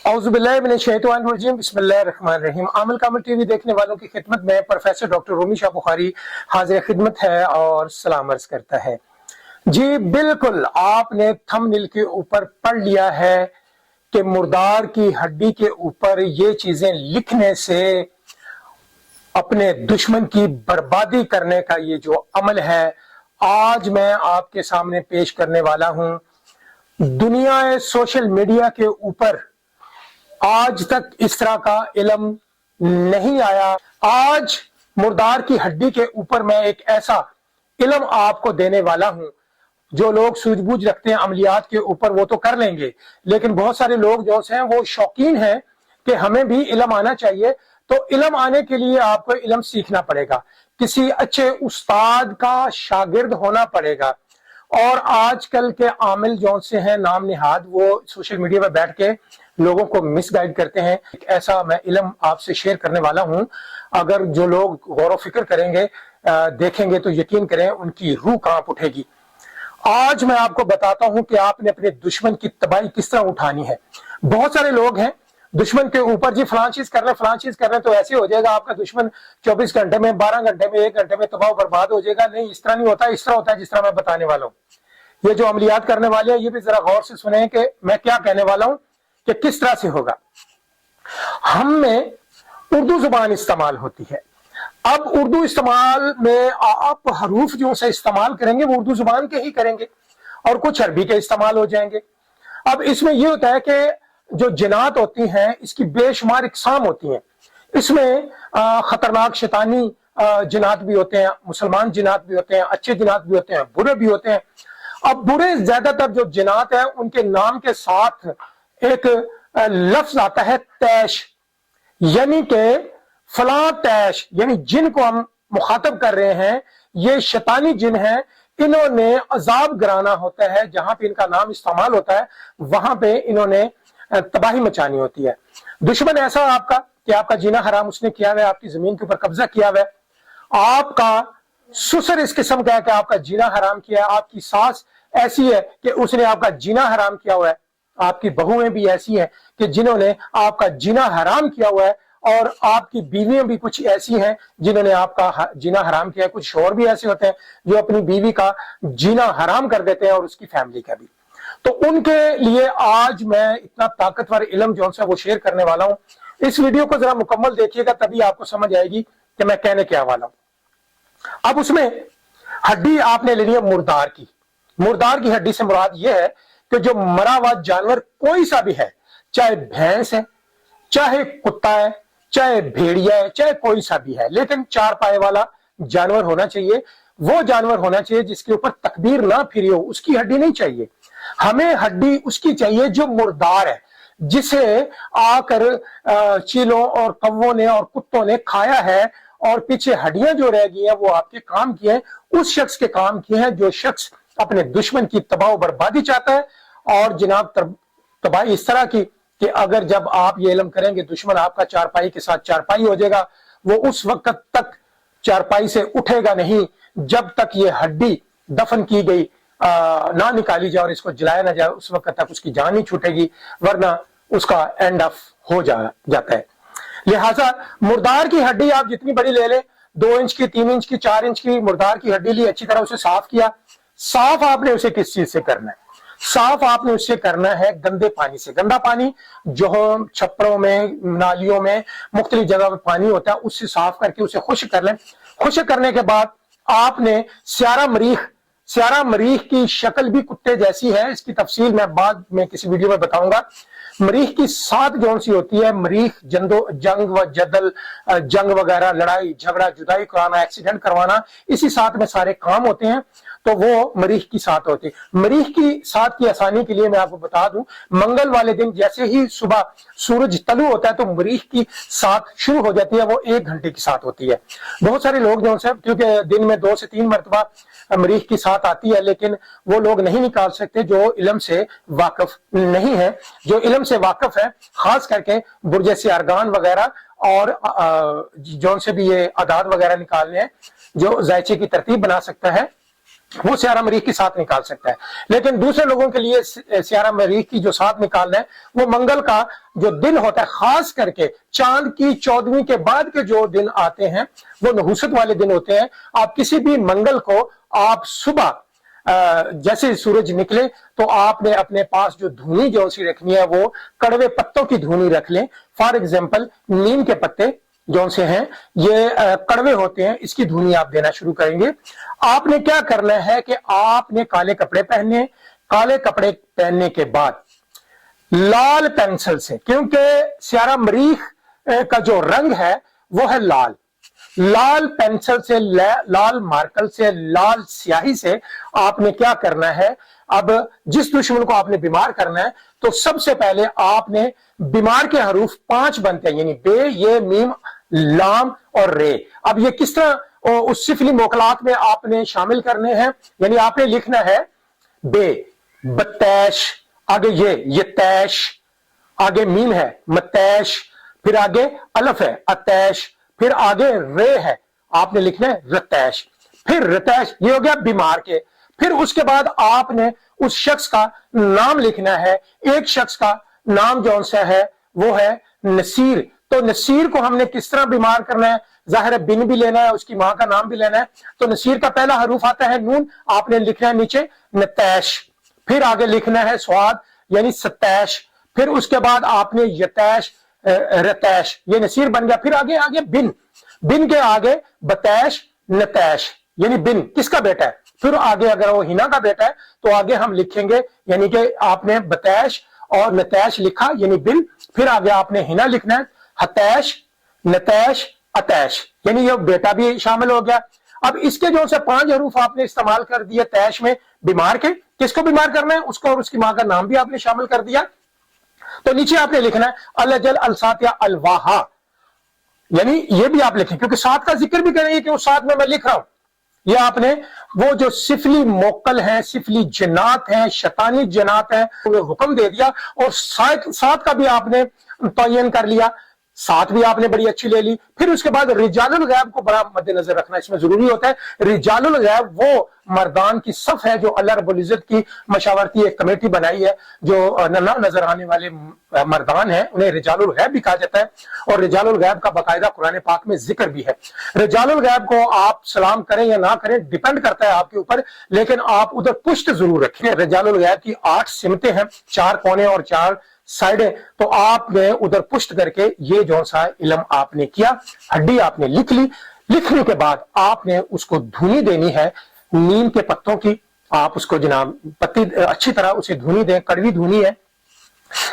औज़ुबिल्लाहिमिनश्शैतानिर्रजीम बिस्मिल्लाहिर्रहमानिर्रहीम। आमल कामल टीवी देखने वालों की खिदमत में प्रोफेसर डॉक्टर रूमी शाह बुखारी हाजिर खिदमत है और सलाम अर्ज करता है। जी बिल्कुल, आपने थंबनेल के ऊपर पढ़ लिया है कि मुर्दार की हड्डी के ऊपर ये चीजें लिखने से अपने दुश्मन की बर्बादी करने का ये जो अमल है, आज मैं आपके सामने पेश करने वाला हूं। दुनिया सोशल मीडिया के ऊपर आज तक इस तरह का इल्म नहीं आया। आज मुर्दार की हड्डी के ऊपर मैं एक ऐसा इल्म आपको देने वाला हूं। जो लोग सूझबूझ रखते हैं अमलियात के ऊपर वो तो कर लेंगे, लेकिन बहुत सारे लोग जो हैं वो शौकीन हैं कि हमें भी इल्म आना चाहिए। तो इल्म आने के लिए आपको इल्म सीखना पड़ेगा, किसी अच्छे उस्ताद का शागिर्द होना पड़ेगा। और आजकल के आमिल जो से हैं नाम निहाद, वो सोशल मीडिया पर बैठ के लोगों को मिसगाइड करते हैं। एक ऐसा मैं इल्म आपसे शेयर करने वाला हूं, अगर जो लोग गौर व फिक्र करेंगे, देखेंगे तो यकीन करें उनकी रूह कांप उठेगी। आज मैं आपको बताता हूं कि आपने अपने दुश्मन की तबाही किस तरह उठानी है। बहुत सारे लोग हैं दुश्मन के ऊपर, जी फलां चीज कर रहे हैं तो ऐसे हो जाएगा, आपका दुश्मन 24 घंटे में, 12 घंटे में, 1 घंटे में तबाह बर्बाद हो जाएगा। नहीं, इस तरह नहीं होता। इस तरह होता है जिस तरह मैं बताने वाला हूं। ये जो अमलियात करने वाले हैं ये भी जरा गौर से सुने कि मैं क्या कहने वाला हूं कि किस तरह से होगा। हम में उर्दू जुबान इस्तेमाल होती है। अब उर्दू इस्तेमाल में आप हरूफ जो से इस्तेमाल करेंगे वो उर्दू जुबान के ही करेंगे और कुछ अरबी के इस्तेमाल हो जाएंगे। अब इसमें यह होता है कि जो जिनात होती हैं इसकी बेशुमार इकसाम होती हैं। इसमें खतरनाक शैतानी जिनात भी होते हैं, मुसलमान जिनात भी होते हैं, अच्छे जिनात भी होते हैं, बुरे भी होते हैं। अब बुरे ज्यादातर जो जिनात हैं उनके नाम के साथ एक लफ्ज आता है तैश, यानी कि फलां तैश, यानी जिन को हम मुखातब कर रहे हैं ये शैतानी जिन है। इन्होंने अजाब गिराना होता है, जहां पे इनका नाम इस्तेमाल होता है वहां पे इन्होंने तबाही मचानी होती है। दुश्मन ऐसा आपका कि आपका जीना हराम उसने किया हुआ है, आपकी जमीन के ऊपर कब्जा किया हुआ है, आपका सुसर इस किस्म का है कि आपका जीना हराम किया है, आपकी सास ऐसी है कि उसने आपका जीना हराम किया हुआ है, आपकी बहुएं भी ऐसी हैं कि जिन्होंने आपका जीना हराम किया हुआ है, और आपकी बीवियां भी कुछ ऐसी हैं जिन्होंने आपका जीना हराम किया है। कुछ शोहर भी ऐसे होते हैं जो अपनी बीवी का जीना हराम कर देते हैं और उसकी फैमिली का भी। तो उनके लिए आज मैं इतना ताकतवर इल्म जो है वो शेयर करने वाला हूं। इस वीडियो को जरा मुकम्मल देखिएगा, तभी आपको समझ आएगी कि मैं कहने क्या वाला हूं। अब उसमें हड्डी आपने लेनी है मुर्दार की। मुर्दार की हड्डी से मुराद यह है कि जो मरा हुआ जानवर कोई सा भी है, चाहे भैंस है, चाहे कुत्ता है, चाहे भेड़िया है, चाहे कोई सा भी है, लेकिन 4 पाए वाला जानवर होना चाहिए। वो जानवर होना चाहिए जिसके ऊपर तकदीर ना फिरी हो, उसकी हड्डी नहीं चाहिए। हमें हड्डी उसकी चाहिए जो मुर्दार है, जिसे आकर चीलों और कौवों ने और कुत्तों ने खाया है और पीछे हड्डियां जो रह गई हैं वो आपके काम की हैं, उस शख्स के काम की हैं जो शख्स अपने दुश्मन की तबाह बर्बादी चाहता है। और जनाब तबाही इस तरह की कि अगर जब आप ये इल्म करेंगे दुश्मन आपका चारपाई के साथ चारपाई हो जाएगा, वो उस वक्त तक चारपाई से उठेगा नहीं जब तक ये हड्डी दफन की गई ना निकाली जाए और इसको जलाया ना जाए, उस वक्त तक उसकी जान नहीं छूटेगी, वरना उसका एंड ऑफ हो जाता है। लिहाजा मुर्दार की हड्डी आप जितनी बड़ी ले लें, 2 इंच की, 3 इंच की, 4 इंच की मुर्दार की हड्डी ली, अच्छी तरह उसे साफ किया। साफ आपने उसे किस चीज से करना है? साफ आपने उससे करना है गंदे पानी से। गंदा पानी जो छप्परों में, नालियों में, मुख्तलिफ जगह पे पानी होता है, उससे साफ करके उसे खुश्क कर लें। खुश्क करने के बाद आपने स्यारा मरीख की शक्ल भी कुत्ते जैसी है, इसकी तफसील मैं बाद में किसी वीडियो में बताऊंगा। मरीख की सात जौन सी होती है, मरीख जंग व जदल, जंग वगैरह, लड़ाई झगड़ा, जुदाई कराना, एक्सीडेंट करवाना, इसी साथ में सारे काम होते हैं, तो वो मरीख की साथ होती है। मरीख की साथ की आसानी के लिए मैं आपको बता दूं, मंगल वाले दिन जैसे ही सुबह सूरज तलु होता है तो मरीख की साथ शुरू हो जाती है, वो 1 घंटे की साथ होती है। बहुत सारे लोग जो है, क्योंकि दिन में 2 से 3 मरतबा मरीख की साथ आती है, लेकिन वो लोग नहीं निकाल सकते जो इल्म से वाकिफ नहीं है। जो इल्म से वाकिफ है, खास करके बुर्जे से अरगान वगैरह और जौन से भी ये आदाद वगैरह निकालने हैं, जो जायचे की तरतीब बना सकता है, وہ सियारा मरीख के साथ निकाल सकता है। लेकिन दूसरे लोगों के लिए सियारा मरीख की जो साथ निकालना है वो मंगल का जो दिन होता है, खास करके चांद की 14वीं के बाद के जो दिन आते हैं वो नहुसत वाले दिन होते हैं। आप किसी भी मंगल को आप सुबह जैसे सूरज निकले तो आपने अपने पास जो धुनी जो सी रखनी है वो कड़वे पत्तों की धुनी रख लें। फॉर एग्जाम्पल नीम के पत्ते जो से हैं ये कड़वे होते हैं, इसकी धुनी आप देना शुरू करेंगे। आपने क्या करना है कि आपने काले कपड़े पहने, काले कपड़े पहनने के बाद लाल पेंसिल से, क्योंकि सियारा मरीख का जो रंग है वो है लाल, लाल पेंसिल से, लाल मार्कर से, लाल स्याही से आपने क्या करना है, अब जिस दुश्मन को आपने बीमार करना है तो सबसे पहले आपने बीमार के हरूफ 5 बनते हैं, यानी बे, ये, मीम, लाम और रे। अब ये किस तरह उस सिफली मोकलात में आपने शामिल करने हैं, यानी आपने लिखना है बे, बतैश, आगे ये तैश, आगे मीम है मतैश, फिर आगे अलफ है अतैश, फिर आगे रे है, आपने लिखना है रतैश, फिर रतैश, ये हो गया बीमार के। फिर उसके बाद आपने उस शख्स का नाम लिखना है। एक शख्स का नाम जो सा है वो है नसीर। तो नसीर को हमने किस तरह बीमार करना है, जाहिर है बिन भी लेना है, उसकी मां का नाम भी लेना है। तो नसीर का पहला हरूफ आता है नून, आपने लिखना है नीचे नतैश, फिर आगे लिखना है स्वाद यानी सतैश, फिर उसके बाद आपने यतैश, रतैश, ये नसीर बन गया। फिर आगे आगे बिन, बिन के आगे बतैश, नतैश यानी बिन किसका बेटा है। फिर आगे अगर वो हिना का बेटा है तो आगे हम लिखेंगे, यानी कि आपने बतैश और नतैश लिखा यानी बिन, फिर आगे आपने हिना लिखना है हतैश, नतैश, अतैश, यानी ये बेटा भी शामिल हो गया। अब इसके जो से 5 हरूफ आपने इस्तेमाल कर दिए तैश में बीमार के, किसको बीमार करना है, उसको और उसकी मां का नाम भी आपने शामिल कर दिया। तो नीचे आपने लिखना है अलजल अलसात या अलवाहा, यानी ये भी आप लिखें क्योंकि साथ का जिक्र भी करेंगे कि उस साथ में मैं लिख रहा हूं। ये आपने वो जो सिफली मोकल हैं, सिफली जनात हैं, शैतानी जनात हैं, उन्हें हुक्म दे दिया और साथ का भी आपने तयन कर लिया, साथ भी आपने बड़ी अच्छी ले ली। फिर उसके बाद रिजालुल गैब को बड़ा मद्देनजर रखना इसमें जरूरी होता है। रिजालुल गैब वो मर्दान की सफ है जो अल्लाह रब्बुल इज्जत की मशावरती एक कमेटी बनाई है, जो ना नजर आने वाले मर्दान हैं उन्हें रिजालुल गैब भी कहा जाता है। और रिजालुल गैब का बाकायदा कुरान पाक में जिक्र भी है। रिजालुल गैब को आप सलाम करें या ना करें डिपेंड करता है आपके ऊपर, लेकिन आप उधर पुष्ट जरूर रखें। रिजालुल गैब की 8 सिमतें हैं, 4 कोने और 4 साइडें, तो आपने उधर पुष्ट करके ये जो सा इल्म आपने किया, हड्डी आपने लिख ली। लिखने के बाद आपने उसको धुनी देनी है नीम के पत्तों की। आप उसको जनाब पत्ती अच्छी तरह उसे धुनी दें, कड़वी धुनी है।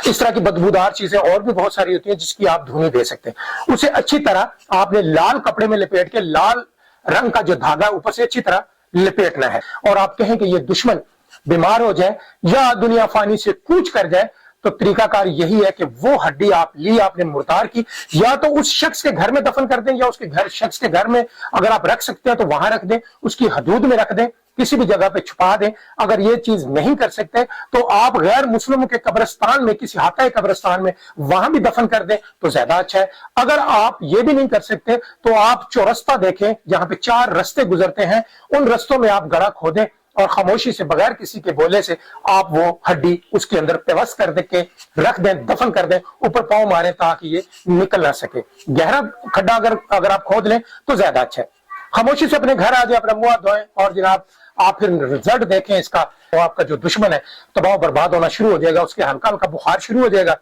इस तरह की बदबूदार चीजें और भी बहुत सारी होती हैं जिसकी आप धुनी दे सकते हैं। उसे अच्छी तरह आपने लाल कपड़े में लपेट के, लाल रंग का जो धागा ऊपर से अच्छी तरह लपेटना है। और आप कहें कि ये दुश्मन बीमार हो जाए या दुनिया फानी से कूच कर जाए तो तरीकाकार यही है कि वो हड्डी आप ली आपने मुर्दार की, या तो उस शख्स के घर में दफन कर दें या उसके घर शख्स के घर में अगर आप रख सकते हैं तो वहां रख दें, उसकी हदूद में रख दें, किसी भी जगह पे छुपा दें। अगर ये चीज नहीं कर सकते तो आप गैर मुस्लिमों के कब्रिस्तान में, किसी हाता कब्रिस्तान में वहां भी दफन कर दें तो ज्यादा अच्छा है। अगर आप ये भी नहीं कर सकते तो आप चौरस्ता देखें जहां पे 4 रस्ते गुजरते हैं, उन रस्तों में आप गड़ा खोदें और खामोशी से बगैर किसी के बोले से आप वो हड्डी उसके अंदर पेवस कर दे के रख दें, दफन कर दें, ऊपर पांव मारें ताकि ये निकल ना सके। गहरा खड्डा अगर आप खोद लें तो ज्यादा अच्छा है। खामोशी से अपने घर आ जाए, अपना मुंह धोएं और जनाब आप फिर रिजल्ट देखें इसका। तो आपका जो दुश्मन है तबाह बर्बाद होना शुरू हो जाएगा, उसके हल्का हल्का बुखार शुरू हो जाएगा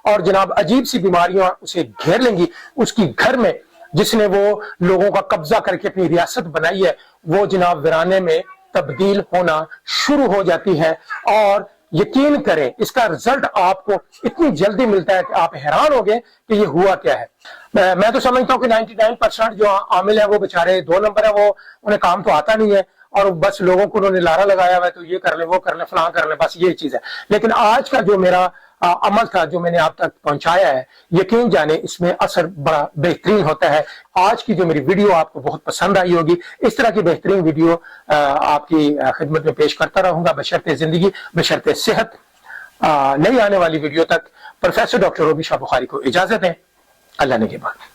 और जनाब अजीब सी बीमारियां उसे घेर लेंगी। उसकी घर में जिसने वो लोगों का कब्जा करके अपनी रियासत बनाई है वो जनाब वीराने में तब्दील होना शुरू हो जाती है। और यकीन करें इसका रिजल्ट आपको इतनी जल्दी मिलता है कि आप हैरान हो गए कि ये हुआ क्या है। मैं तो समझता हूँ कि 99% जो आमिल है वो बेचारे 2 नंबर है, वो उन्हें काम तो आता नहीं है और बस लोगों को उन्होंने लारा लगाया हुआ है तो ये कर ले, वो कर ले, फलां कर ले, बस ये चीज है। लेकिन आज का जो मेरा अमल था जो मैंने आप तक पहुंचाया है, यकीन जाने इसमें असर बड़ा बेहतरीन होता है। आज की जो मेरी वीडियो आपको बहुत पसंद आई होगी। इस तरह की बेहतरीन वीडियो आपकी खिदमत में पेश करता रहूंगा बशर्ते जिंदगी, बशर्ते सेहत। नई आने वाली वीडियो तक प्रोफेसर डॉक्टर रोमी शाह बुखारी को इजाजत दें। अल्लाह ने के बाद।